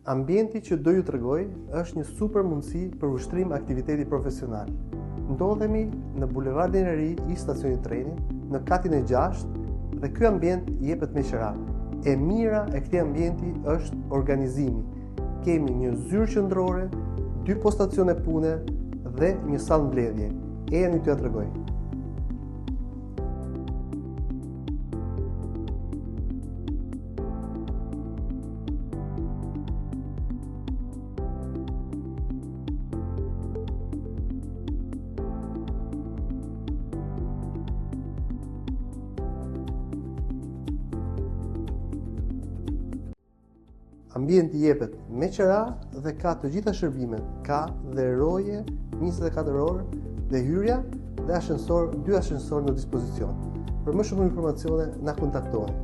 Ambienti që do ju tregoj është një super mundësi për ushtrim aktiviteti profesional. Ndodhemi në bulevardin e ri i stacionit treni, në katin e 6, dhe ky ambient jepet me qira. E mira e këtij ambienti është organizimi. Kemi një zyrë qendrore, 2 postacione pune dhe një sallë mbledhje. Ejani t'ju tregoj. Ambienti jepet me qira dhe ka të gjitha shërbimet, ka dhe roje 24 orë dhe hyrja dhe 2 ashensor në dispozicion. Për më shumë informacione na kontaktoni.